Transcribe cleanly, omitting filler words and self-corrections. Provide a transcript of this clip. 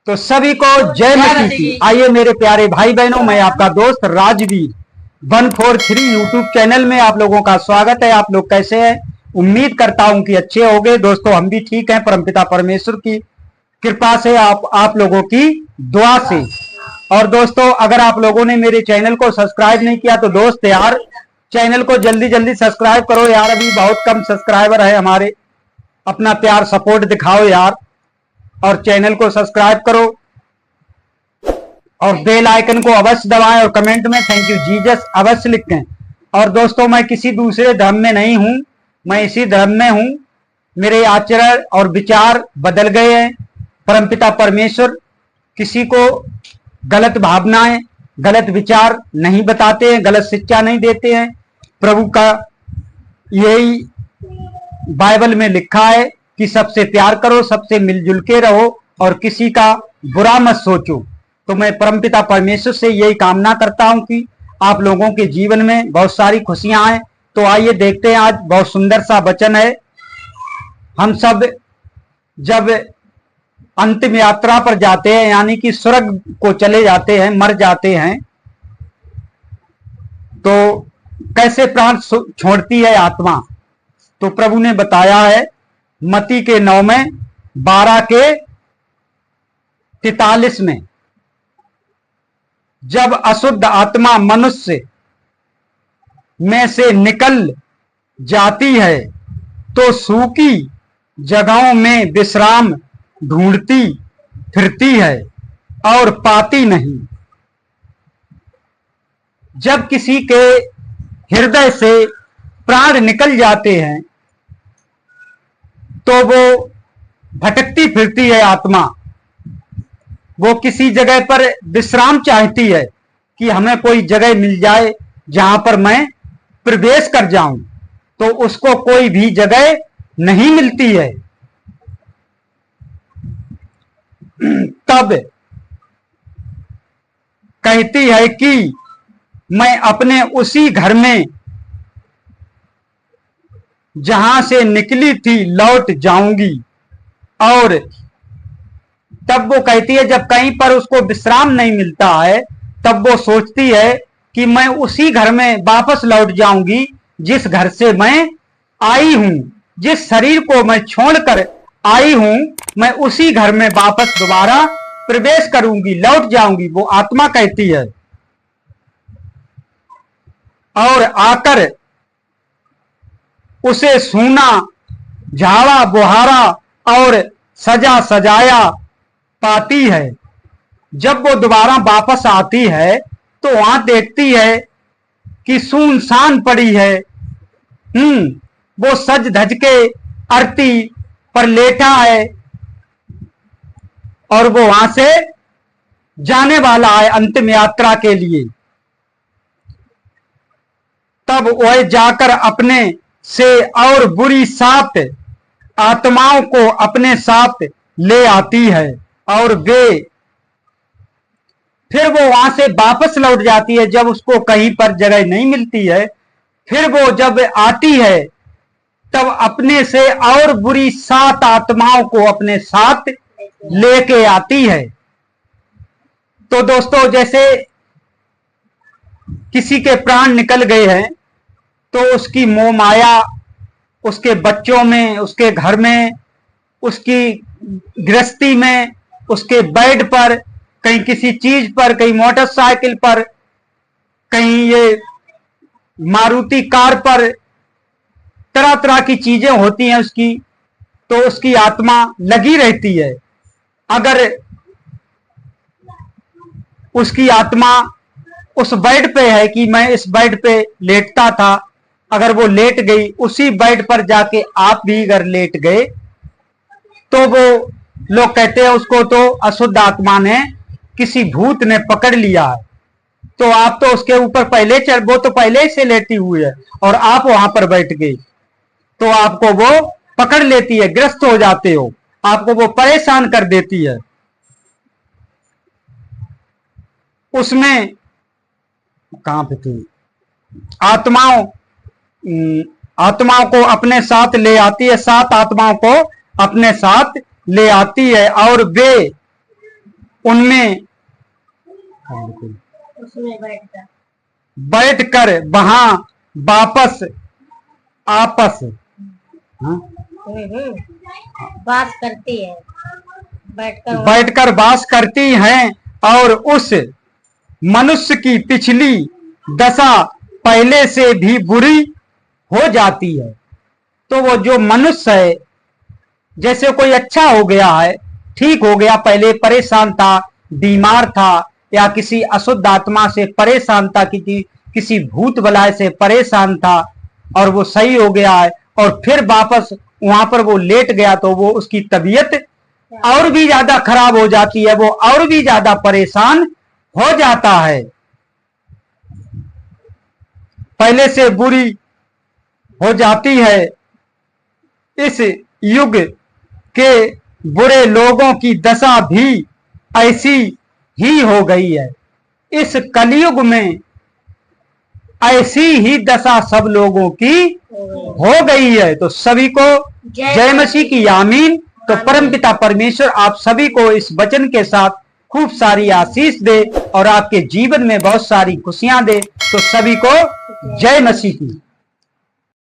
तो सभी को जय मसीह की। आइए मेरे प्यारे भाई बहनों, मैं आपका दोस्त राजवीर 143 यूट्यूब चैनल में आप लोगों का स्वागत है। आप लोग कैसे हैं? उम्मीद करता हूं कि अच्छे होंगे। दोस्तों हम भी ठीक हैं, परमपिता परमेश्वर की कृपा से, आप लोगों की दुआ से। और दोस्तों अगर आप लोगों ने मेरे चैनल को सब्सक्राइब नहीं किया तो दोस्त यार चैनल को जल्दी जल्दी सब्सक्राइब करो यार। अभी बहुत कम सब्सक्राइबर है हमारे। अपना प्यार सपोर्ट दिखाओ यार, और चैनल को सब्सक्राइब करो और बेल आइकन को अवश्य दबाएं और कमेंट में थैंक यू जीसस अवश्य लिखें। और दोस्तों मैं किसी दूसरे धर्म में नहीं हूं, मैं इसी धर्म में हूं। मेरे आचरण और विचार बदल गए हैं। परमपिता परमेश्वर किसी को गलत भावनाएं, गलत विचार नहीं बताते हैं, गलत शिक्षा नहीं देते हैं। प्रभु का यही बाइबल में लिखा है कि सबसे प्यार करो, सबसे मिलजुल के रहो और किसी का बुरा मत सोचो। तो मैं परमपिता परमेश्वर से यही कामना करता हूं कि आप लोगों के जीवन में बहुत सारी खुशियां आए। तो आइए देखते हैं, आज बहुत सुंदर सा वचन है। हम सब जब अंतिम यात्रा पर जाते हैं, यानी कि स्वर्ग को चले जाते हैं, मर जाते हैं, तो कैसे प्राण छोड़ती है आत्मा। तो प्रभु ने बताया है मत्ती के 9 में 12 के 43 में, जब अशुद्ध आत्मा मनुष्य में से निकल जाती है तो सूखी जगहों में विश्राम ढूंढती फिरती है और पाती नहीं। जब किसी के हृदय से प्राण निकल जाते हैं तो वो भटकती फिरती है आत्मा। वो किसी जगह पर विश्राम चाहती है कि हमें कोई जगह मिल जाए जहां पर मैं प्रवेश कर जाऊं, तो उसको कोई भी जगह नहीं मिलती है। तब कहती है कि मैं अपने उसी घर में जहां से निकली थी लौट जाऊंगी। और तब वो कहती है, जब कहीं पर उसको विश्राम नहीं मिलता है तब वो सोचती है कि मैं उसी घर में वापस लौट जाऊंगी जिस घर से मैं आई हूं, जिस शरीर को मैं छोड़कर आई हूं, मैं उसी घर में वापस दोबारा प्रवेश करूंगी, लौट जाऊंगी। वो आत्मा कहती है। और आकर उसे सूना, झाड़ा बुहारा और सजा सजाया पाती है। जब वो दोबारा वापस आती है तो वहां देखती है कि सुनसान पड़ी है। वो सज धज के आरती पर लेटा है और वो वहां से जाने वाला है अंतिम यात्रा के लिए। तब वह जाकर अपने से और बुरी 7 आत्माओं को अपने साथ ले आती है और वे फिर वो वहां से वापस लौट जाती है। जब उसको कहीं पर जगह नहीं मिलती है, फिर वो जब आती है तब अपने से और बुरी 7 आत्माओं को अपने साथ लेके आती है। तो दोस्तों जैसे किसी के प्राण निकल गए हैं तो उसकी मोह माया उसके बच्चों में, उसके घर में, उसकी गृहस्थी में, उसके बेड पर, कहीं किसी चीज पर, कहीं मोटरसाइकिल पर, कहीं ये मारुति कार पर, तरह तरह की चीजें होती हैं उसकी, तो उसकी आत्मा लगी रहती है। अगर उसकी आत्मा उस बेड पे है कि मैं इस बेड पे लेटता था, अगर वो लेट गई, उसी बेड पर जाके आप भी अगर लेट गए तो वो लोग कहते हैं उसको तो अशुद्ध आत्मा ने, किसी भूत ने पकड़ लिया है। तो आप तो उसके ऊपर पहले वो तो पहले से लेटी हुई है और आप वहां पर बैठ गए तो आपको वो पकड़ लेती है, ग्रस्त हो जाते हो, आपको वो परेशान कर देती है। उसमें कहां पे थी, आत्माओं को अपने साथ ले आती है, 7 आत्माओं को अपने साथ ले आती है और वे उनमें बैठकर वहां वापस आपस बात करती है, बैठकर वास करती हैं और उस मनुष्य की पिछली दशा पहले से भी बुरी हो जाती है। तो वो जो मनुष्य है, जैसे कोई अच्छा हो गया है, ठीक हो गया, पहले परेशान था, बीमार था, या किसी अशुद्ध आत्मा से परेशान था, किसी भूत बलाय से परेशान था, और वो सही हो गया है, और फिर वापस वहां पर वो लेट गया, तो वो उसकी तबीयत और भी ज्यादा खराब हो जाती है, वो और भी ज्यादा परेशान हो जाता है, पहले से बुरी हो जाती है। इस युग के बुरे लोगों की दशा भी ऐसी ही हो गई है। इस कलयुग में ऐसी ही दशा सब लोगों की हो गई है। तो सभी को जय मसीह की आमीन। तो परमपिता परमेश्वर आप सभी को इस वचन के साथ खूब सारी आशीष दे और आपके जीवन में बहुत सारी खुशियां दे। तो सभी को जय मसीह की।